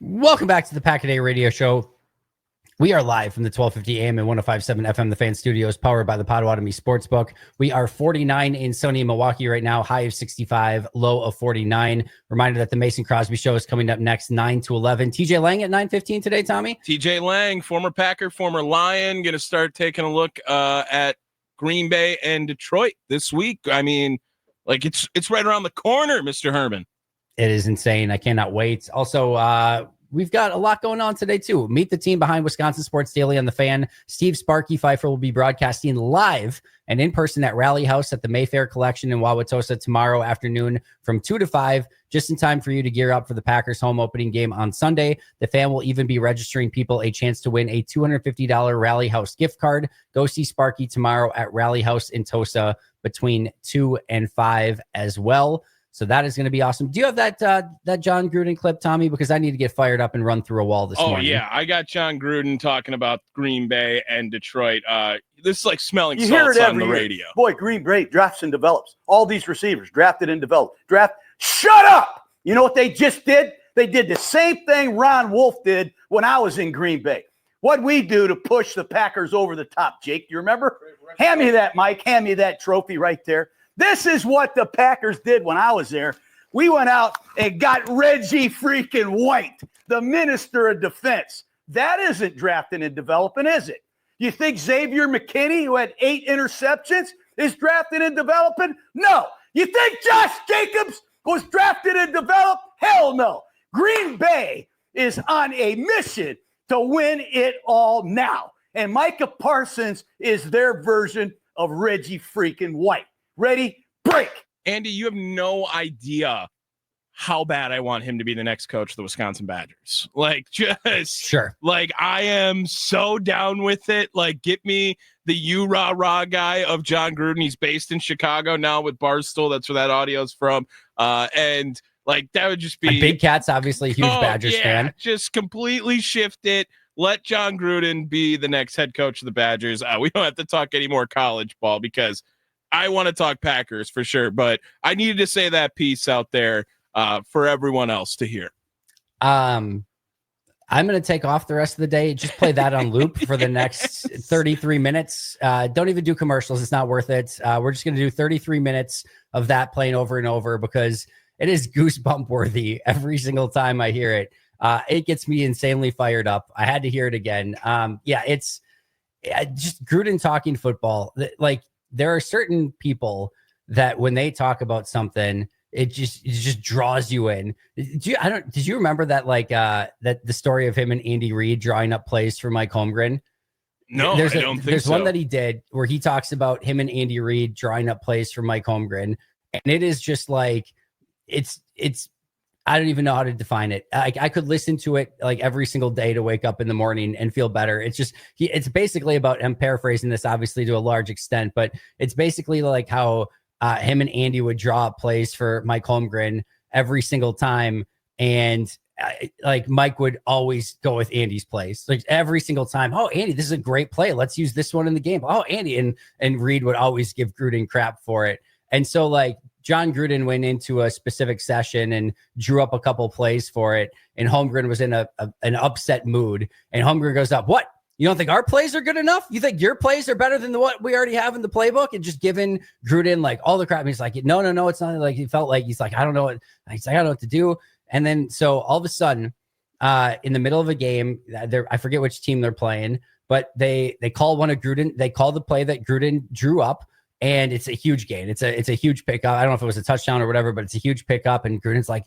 Welcome back to the Pack a Day Radio Show. We are live from the 1250 AM and 105.7 FM, the Fan Studios, powered by the Potawatomi Sportsbook. We are 49 in sunny Milwaukee right now, high of 65, low of 49. Reminder that the Mason Crosby Show is coming up next, 9 to 11. TJ Lang at 9:15 today, Tommy? TJ Lang, former Packer, former Lion, going to start taking a look at Green Bay and Detroit this week. I mean, like it's right around the corner, Mr. Herman. It is insane. I cannot wait. Also, we've got a lot going on today, too. Meet the team behind Wisconsin Sports Daily on the Fan. Steve Sparky Pfeiffer will be broadcasting live and in person at Rally House at the Mayfair Collection in Wauwatosa tomorrow afternoon from 2 to 5, just in time for you to gear up for the Packers home opening game on Sunday. The Fan will even be registering people a chance to win a $250 Rally House gift card. Go see Sparky tomorrow at Rally House in Tosa between 2 and 5 as well. So that is going to be awesome. Do you have that John Gruden clip, Tommy? Because I need to get fired up and run through a wall this morning. Oh, yeah. I got John Gruden talking about Green Bay and Detroit. This is like smelling you hear salts it on the year. radio. Boy, Green Bay drafts and develops. All these receivers drafted and developed. Shut up! You know what they just did? They did the same thing Ron Wolf did when I was in Green Bay. What'd we do to push the Packers over the top, Jake? Do you remember? Hand me that, Mike. Hand me that trophy right there. This is what the Packers did when I was there. We went out and got Reggie freaking White, the Minister of Defense. That isn't drafting and developing, is it? You think Xavier McKinney, who had 8 interceptions, is drafting and developing? No. You think Josh Jacobs was drafted and developed? Hell no. Green Bay is on a mission to win it all now. And Micah Parsons is their version of Reggie freaking White. Ready? Break. Andy, you have no idea how bad I want him to be the next coach of the Wisconsin Badgers. Like, just sure. Like, I am so down with it. Like, get me the you-rah-rah guy of John Gruden. He's based in Chicago now with Barstool. That's where that audio's from. And like, that would just be and Big Cat's obviously a huge Badgers fan. Just completely shift it. Let John Gruden be the next head coach of the Badgers. We don't have to talk any more college ball because I want to talk Packers for sure, but I needed to say that piece out there for everyone else to hear. I'm going to take off the rest of the day. Just play that on loop for the next 33 minutes. Don't even do commercials. It's not worth it. We're just going to do 33 minutes of that playing over and over because it is goosebump worthy every single time I hear it. It gets me insanely fired up. I had to hear it again. It's just Gruden talking football. Like, there are certain people that when they talk about something, it just draws you in. Did you remember that that the story of him and Andy Reid drawing up plays for Mike Holmgren? No, I don't think so. There's one that he did where he talks about him and Andy Reid drawing up plays for Mike Holmgren, and it is just like it's. I don't even know how to define it. I could listen to it like every single day to wake up in the morning and feel better. It's just, it's basically about, I'm paraphrasing this obviously to a large extent, but it's basically like how him and Andy would draw up plays for Mike Holmgren every single time. And like Mike would always go with Andy's plays like every single time. Oh, Andy, this is a great play. Let's use this one in the game. Oh, Andy. And Reid would always give Gruden crap for it. And so like, John Gruden went into a specific session and drew up a couple plays for it. And Holmgren was in an upset mood. And Holmgren goes up, what? You don't think our plays are good enough? You think your plays are better than what we already have in the playbook? And just giving Gruden like all the crap. And he's like, no, it's not. Like, he felt like he's like, I don't know what to do. And then so all of a sudden, in the middle of a game, I forget which team they're playing, but they call one of Gruden. They call the play that Gruden drew up. And it's a huge gain. It's a huge pickup. I don't know if it was a touchdown or whatever, but it's a huge pickup. And Gruden's like,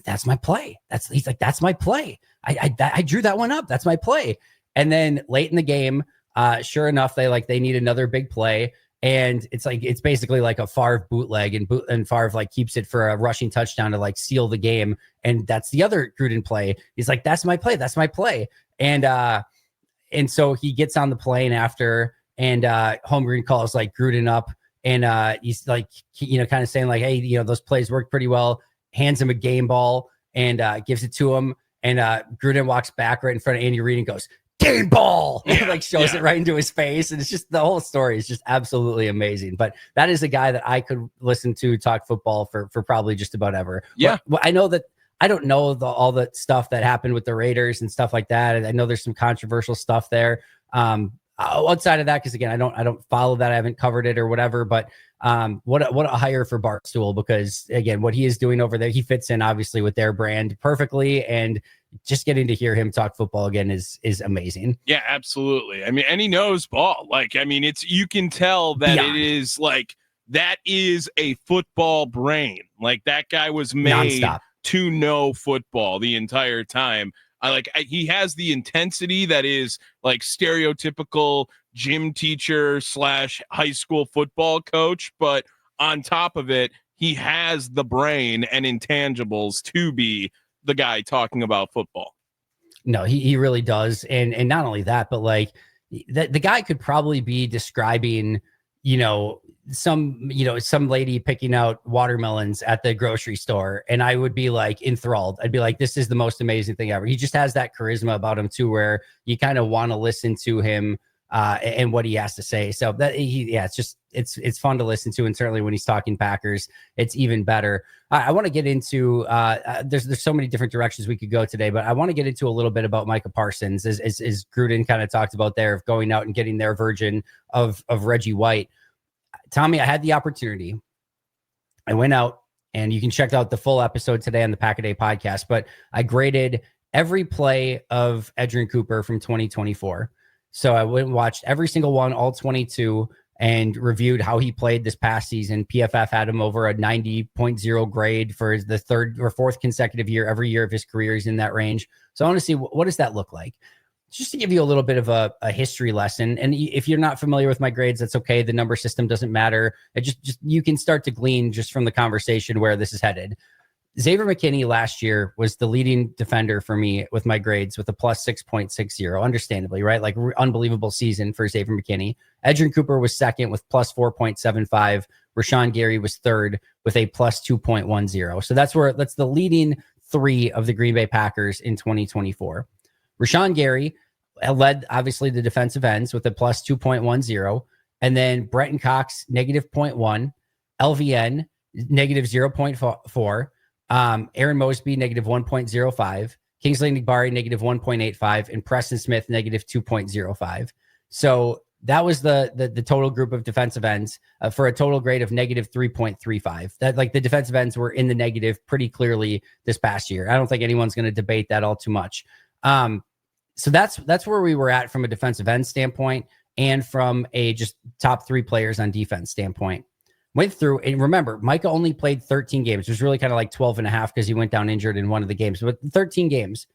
that's my play. He's like, that's my play. I drew that one up. That's my play. And then late in the game, sure enough, they need another big play. And it's basically like a Favre bootleg, and Favre like keeps it for a rushing touchdown to like seal the game. And that's the other Gruden play. He's like, that's my play. That's my play. And so he gets on the plane after. And Holmgren calls like Gruden up, and he's like, kind of saying like, hey, those plays worked pretty well. Hands him a game ball and gives it to him. And Gruden walks back right in front of Andy Reid and goes, game ball, like shows it right into his face. And it's just, the whole story is just absolutely amazing. But that is a guy that I could listen to talk football for probably just about ever. Yeah. Well, I know that I don't know all the stuff that happened with the Raiders and stuff like that. I know there's some controversial stuff there. Outside of that, because again, I don't follow that. I haven't covered it or whatever. But what a hire for Barstool, because again, what he is doing over there, he fits in obviously with their brand perfectly, and just getting to hear him talk football again is amazing. Yeah, absolutely. I mean, and he knows ball. Like, I mean, you can tell that Beyond. it is like, that is a football brain. Like, that guy was made Nonstop. to know football the entire time. He has the intensity that is like stereotypical gym teacher / high school football coach. But on top of it, he has the brain and intangibles to be the guy talking about football. No, he really does. And not only that, but like the guy could probably be describing, some lady picking out watermelons at the grocery store, and I would be like enthralled. I'd be like, this is the most amazing thing ever. He just has that charisma about him too, where you kind of want to listen to him and what he has to say. So that it's fun to listen to. And certainly when he's talking Packers, it's even better. I want to get into, there's so many different directions we could go today, but I want to get into a little bit about Micah Parsons, as Gruden kind of talked about there, of going out and getting their version of Reggie White. Tommy, I had the opportunity. I went out, and you can check out the full episode today on the Pack a Day podcast, but I graded every play of Edgerrin Cooper from 2024. So I went and watched every single one, all 22, and reviewed how he played this past season. PFF had him over a 90.0 grade for the third or fourth consecutive year. Every year of his career, he's in that range. So I want to see what does that look like? Just to give you a little bit of a history lesson. And if you're not familiar with my grades, that's okay. The number system doesn't matter. It just you can start to glean just from the conversation where this is headed. Xavier McKinney last year was the leading defender for me with my grades with a plus 6.60, understandably, right? Like unbelievable season for Xavier McKinney. Edgerrin Cooper was second with plus 4.75. Rashawn Gary was third with a plus 2.10. So that's the leading three of the Green Bay Packers in 2024. Rashawn Gary led obviously the defensive ends with a plus 2.10. And then Brenton Cox, negative 0.1, LVN, negative 0.4. Aaron Mosby, negative 1.05, Kingsley Nigbari, negative 1.85, and Preston Smith, negative 2.05. So that was the total group of defensive ends for a total grade of negative 3.35. That, like, the defensive ends were in the negative pretty clearly this past year. I don't think anyone's going to debate that all too much. So that's where we were at from a defensive end standpoint, and from a just top three players on defense standpoint. Went through, and remember, Micah only played 13 games. It was really kind of like 12 and a half because he went down injured in one of the games. But 13 games,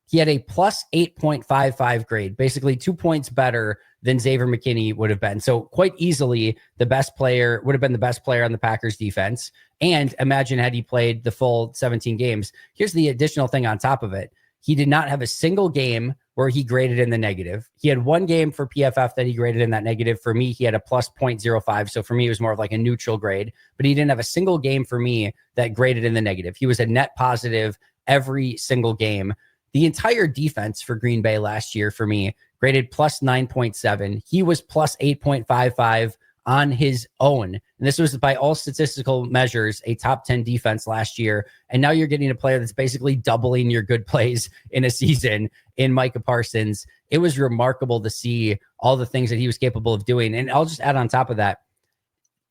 he had a plus 8.55 grade, basically 2 points better than Xavier McKinney would have been. So quite easily, would have been the best player on the Packers defense. And imagine had he played the full 17 games. Here's the additional thing on top of it. He did not have a single game where he graded in the negative. He had one game for PFF that he graded in that negative. For me, he had a plus 0.05. So for me, it was more of like a neutral grade, but he didn't have a single game for me that graded in the negative. He was a net positive every single game. The entire defense for Green Bay last year for me graded plus 9.7. He was plus 8.55 on his own. And this was, by all statistical measures, a top 10 defense last year. And now you're getting a player that's basically doubling your good plays in a season in Micah Parsons. It was remarkable to see all the things that he was capable of doing. And I'll just add on top of that,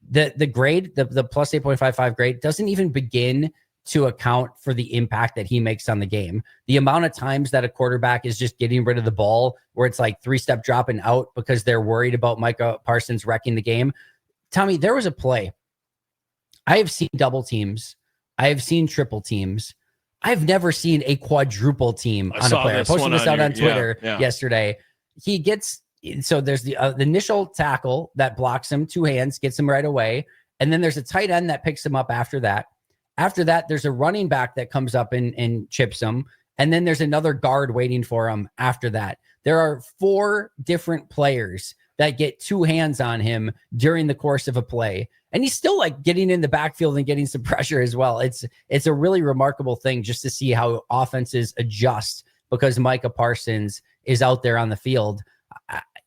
the grade, the plus 8.55 grade doesn't even begin to account for the impact that he makes on the game. The amount of times that a quarterback is just getting rid of the ball, where it's like 3-step dropping out because they're worried about Micah Parsons wrecking the game. Tommy, there was a play. I have seen double teams. I have seen triple teams. I've never seen a quadruple team on a player. I posted this out on Twitter yesterday. He gets, so there's the initial tackle that blocks him, 2 hands, gets him right away. And then there's a tight end that picks him up after that. After that, there's a running back that comes up and chips him. And then there's another guard waiting for him after that. There are 4 different players that get 2 hands on him during the course of a play. And he's still like getting in the backfield and getting some pressure as well. It's a really remarkable thing just to see how offenses adjust because Micah Parsons is out there on the field.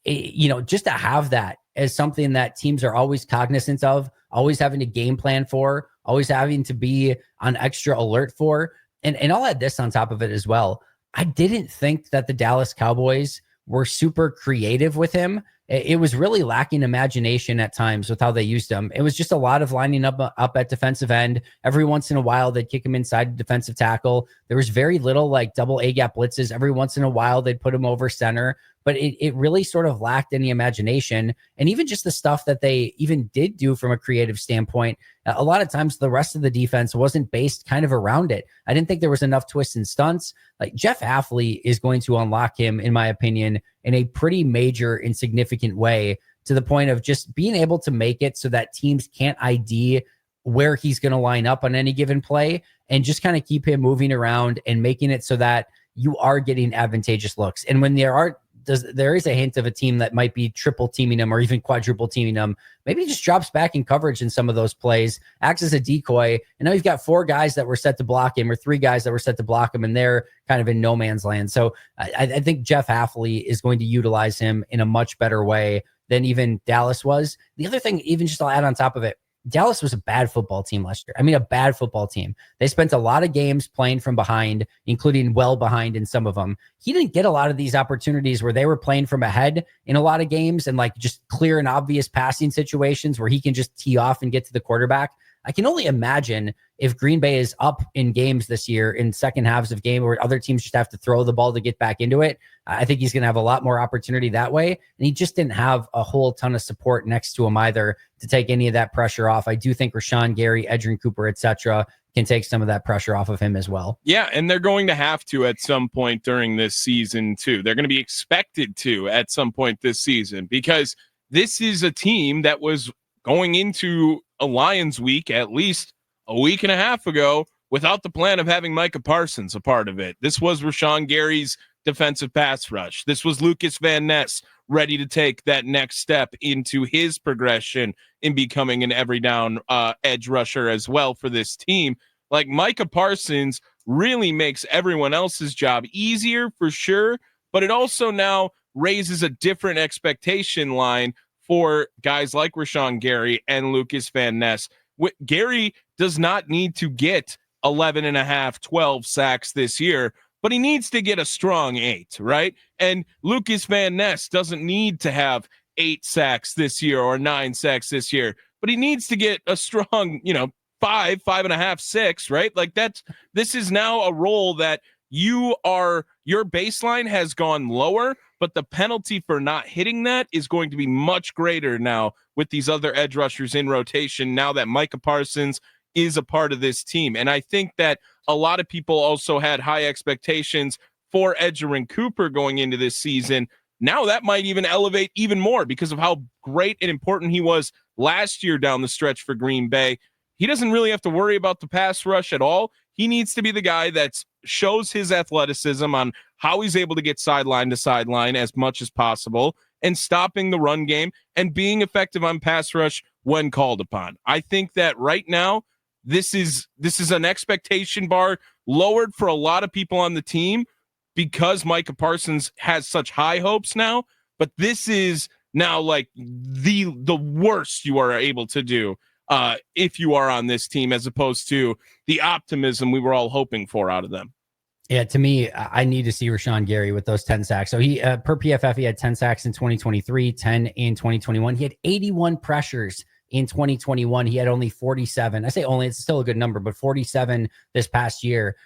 Just to have that as something that teams are always cognizant of, always having a game plan for, always having to be on extra alert for. and I'll add this on top of it as well. I didn't think that the Dallas Cowboys were super creative with him. It was really lacking imagination at times with how they used him. It was just a lot of lining up at defensive end. Every once in a while, they'd kick him inside defensive tackle. There was very little like double A-gap blitzes. Every once in a while, they'd put him over center. But it really sort of lacked any imagination. And even just the stuff that they even did do from a creative standpoint, a lot of times the rest of the defense wasn't based kind of around it. I didn't think there was enough twists and stunts. Like Jeff Hafley is going to unlock him, in my opinion, in a pretty major and significant way, to the point of just being able to make it so that teams can't ID where he's going to line up on any given play, and just kind of keep him moving around and making it so that you are getting advantageous looks. And when there is a hint of a team that might be triple teaming him or even quadruple teaming him, maybe he just drops back in coverage in some of those plays, acts as a decoy, and now you've got 4 guys that were set to block him, or 3 guys that were set to block him, and they're kind of in no man's land. So I think Jeff Hafley is going to utilize him in a much better way than even Dallas was. The other thing, even just I'll add on top of it, Dallas was a bad football team last year. I mean, a bad football team. They spent a lot of games playing from behind, including well behind in some of them. He didn't get a lot of these opportunities where they were playing from ahead in a lot of games, and like just clear and obvious passing situations where he can just tee off and get to the quarterback. I can only imagine if Green Bay is up in games this year in second halves of game where other teams just have to throw the ball to get back into it. I think he's going to have a lot more opportunity that way. And he just didn't have a whole ton of support next to him either to take any of that pressure off. I do think Rashawn Gary, Edgerrin Cooper, etc., can take some of that pressure off of him as well. Yeah, and they're going to have to at some point during this season too. They're going to be expected to at some point this season, because this is a team that was going into a Lions week at least a week and a half ago without the plan of having Micah Parsons a part of it. This was Rashawn Gary's defensive pass rush. This was Lucas Van Ness ready to take that next step into his progression in becoming an every down edge rusher as well for this team. Like, Micah Parsons really makes everyone else's job easier for sure, but it also now raises a different expectation line for guys like Rashawn Gary and Lucas Van Ness. Gary does not need to get 11 and a half, 12 sacks this year, but he needs to get a strong 8, right? And Lucas Van Ness doesn't need to have 8 sacks this year or 9 sacks this year, but he needs to get a strong, 5, 5.5, 6, right? Like, this is now a role that your baseline has gone lower, but the penalty for not hitting that is going to be much greater now with these other edge rushers in rotation, now that Micah Parsons is a part of this team. And I think that a lot of people also had high expectations for Edgerrin Cooper going into this season. Now that might even elevate even more because of how great and important he was last year down the stretch for Green Bay. He doesn't really have to worry about the pass rush at all. He needs to be the guy that shows his athleticism on how he's able to get sideline to sideline as much as possible and stopping the run game and being effective on pass rush when called upon. I think that right now, this is an expectation bar lowered for a lot of people on the team because Micah Parsons has such high hopes now, but this is now like the worst you are able to do if you are on this team, as opposed to the optimism we were all hoping for out of them. Yeah, to me, I need to see Rashawn Gary with those 10 sacks. So he, per PFF, he had 10 sacks in 2023, 10 in 2021. He had 81 pressures in 2021. He had only 47. I say only, it's still a good number, but 47 this past year.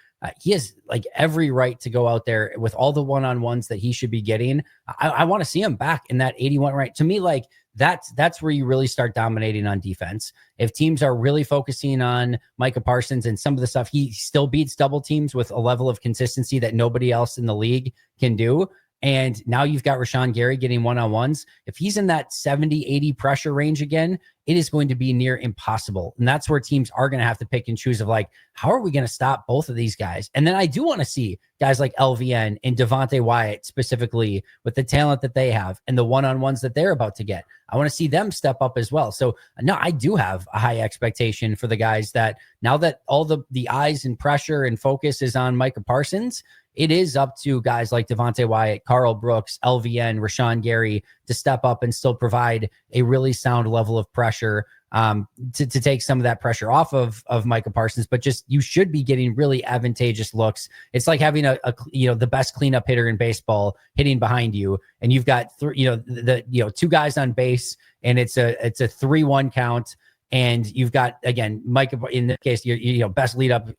He has like every right to go out there with all the one-on-ones that he should be getting. I want to see him back in that 81 right. To me, like that's where you really start dominating on defense. If teams are really focusing on Micah Parsons and some of the stuff, he still beats double teams with a level of consistency that nobody else in the league can do. And now you've got Rashawn Gary getting one-on-ones. If he's in that 70, 80 pressure range again, it is going to be near impossible. And that's where teams are going to have to pick and choose of like, how are we going to stop both of these guys? And then I do want to see guys like LVN and Devontae Wyatt specifically with the talent that they have and the one-on-ones that they're about to get. I want to see them step up as well. So no, I do have a high expectation for the guys that now that all the eyes and pressure and focus is on Micah Parsons, it is up to guys like Devontae Wyatt, Carl Brooks, LVN, Rashawn Gary to step up and still provide a really sound level of pressure to take some of that pressure off of Micah Parsons, but just you should be getting really advantageous looks. It's like having the best cleanup hitter in baseball hitting behind you, and you've got two guys on base, and it's a 3-1 count. And you've got, again, Micah, in this case, your best cleanup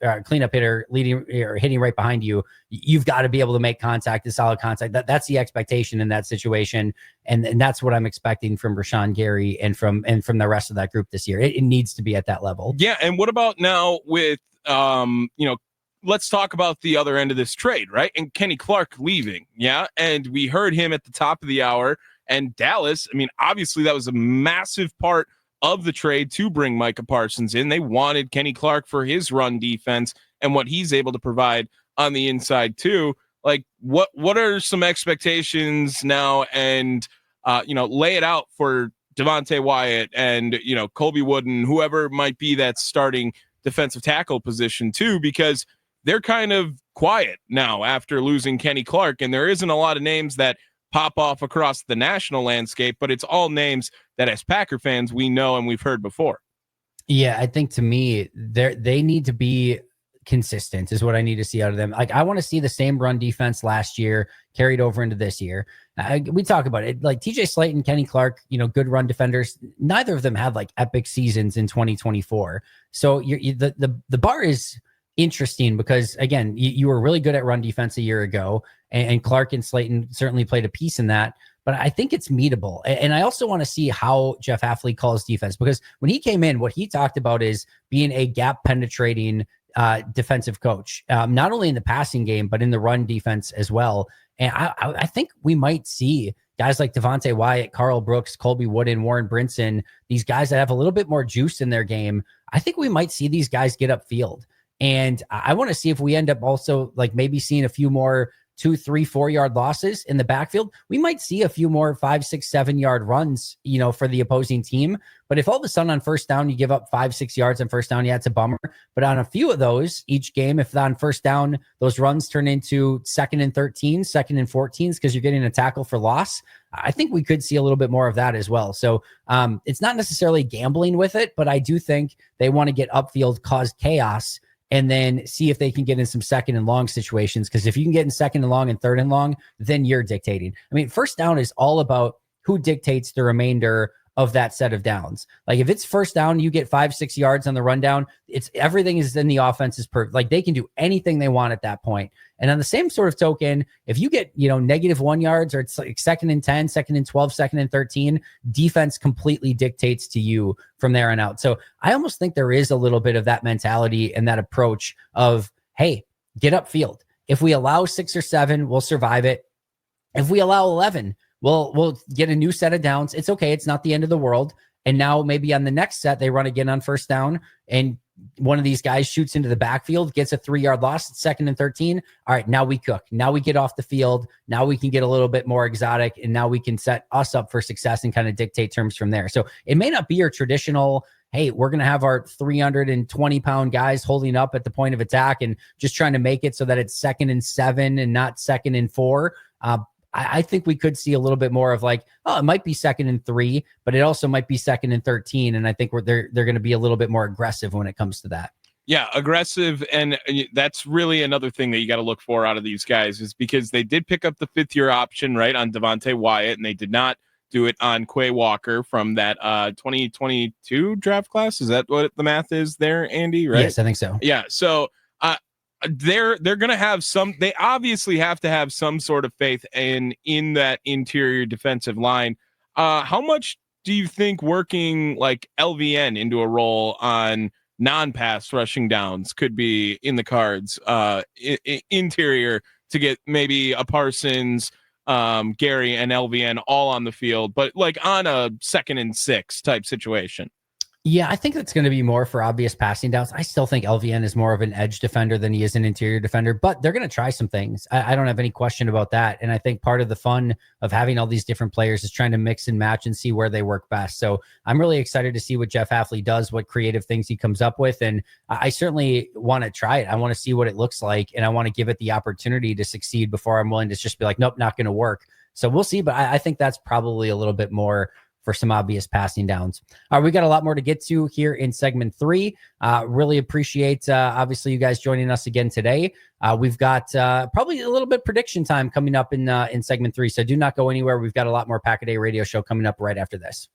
hitter leading or hitting right behind you. You've got to be able to make contact, a solid contact. That's the expectation in that situation. And that's what I'm expecting from Rashawn Gary and from the rest of that group this year. It needs to be at that level. Yeah. And what about now with, let's talk about the other end of this trade, right? And Kenny Clark leaving. Yeah. And we heard him at the top of the hour, and Dallas. I mean, obviously that was a massive part of the trade to bring Micah Parsons in. They wanted Kenny Clark for his run defense and what he's able to provide on the inside too. Like what are some expectations now, and lay it out for Devontae Wyatt and Colby Wooden, whoever might be that starting defensive tackle position too, because they're kind of quiet now after losing Kenny Clark, and there isn't a lot of names that pop off across the national landscape, but it's all names that as Packer fans we know and we've heard before. Yeah, I think to me they need to be consistent is what I need to see out of them. Like I want to see the same run defense last year carried over into this year. We talk about it like TJ Slayton, Kenny Clark, good run defenders. Neither of them had like epic seasons in 2024. So the bar is interesting because again, you were really good at run defense a year ago, and Clark and Slayton certainly played a piece in that. But I think it's meetable. And I also want to see how Jeff Hafley calls defense, because when he came in, what he talked about is being a gap penetrating defensive coach, not only in the passing game, but in the run defense as well. And I think we might see guys like Devontae Wyatt, Carl Brooks, Colby Wooden, Warren Brinson, these guys that have a little bit more juice in their game. I think we might see these guys get upfield. And I want to see if we end up also like maybe seeing a few more 2, 3, 4 yard losses in the backfield. We might see a few more 5, 6, 7 yard runs, for the opposing team. But if all of a sudden on first down, you give up 5, 6 yards on first down, yeah, it's a bummer. But on a few of those each game, if on first down, those runs turn into 2nd and 13, 2nd and 14s, because you're getting a tackle for loss, I think we could see a little bit more of that as well. So it's not necessarily gambling with it, but I do think they want to get upfield, cause chaos, and then see if they can get in some 2nd and long situations. Because if you can get in 2nd and long and 3rd and long, then you're dictating. I mean, first down is all about who dictates the remainder of that set of downs. Like if it's first down, you get 5, 6 yards on the rundown. It's everything is in the offense is perfect. Like they can do anything they want at that point. And on the same sort of token, if you get, -1 yards, or it's like 2nd and 10, 2nd and 12, 2nd and 13, defense completely dictates to you from there on out. So I almost think there is a little bit of that mentality and that approach of, hey, get upfield. If we allow 6 or 7, we'll survive it. If we allow 11, we'll get a new set of downs. It's okay. It's not the end of the world. And now maybe on the next set, they run again on first down, and one of these guys shoots into the backfield, gets a 3 yard loss at 2nd and 13. All right, now we cook. Now we get off the field. Now we can get a little bit more exotic, and now we can set us up for success and kind of dictate terms from there. So it may not be your traditional, hey, we're going to have our 320-pound guys holding up at the point of attack and just trying to make it so that it's 2nd and 7 and not 2nd and 4. I think we could see a little bit more of like, oh, it might be 2nd and 3, but it also might be 2nd and 13. And I think they're going to be a little bit more aggressive when it comes to that. Yeah, aggressive. And that's really another thing that you got to look for out of these guys, is because they did pick up the 5th year option, right, on Devontae Wyatt, and they did not do it on Quay Walker from that 2022 draft class. Is that what the math is there, Andy? Right? Yes, I think so. Yeah. So they're gonna have they obviously have to have some sort of faith in that interior defensive line. How much do you think working like LVN into a role on non-pass rushing downs could be in the cards interior to get maybe a Parsons, Gary, and LVN all on the field, but like on a 2nd and 6 type situation? Yeah, I think that's going to be more for obvious passing downs. I still think LVN is more of an edge defender than he is an interior defender, but they're going to try some things. I don't have any question about that. And I think part of the fun of having all these different players is trying to mix and match and see where they work best. So I'm really excited to see what Jeff Hafley does, what creative things he comes up with. And I certainly want to try it. I want to see what it looks like, and I want to give it the opportunity to succeed before I'm willing to just be like, nope, not going to work. So we'll see. But I think that's probably a little bit more for some obvious passing downs. We got a lot more to get to here in segment 3. Really appreciate, obviously, you guys joining us again today. We've got probably a little bit prediction time coming up in segment 3, so do not go anywhere. We've got a lot more Pack-A-Day Radio Show coming up right after this.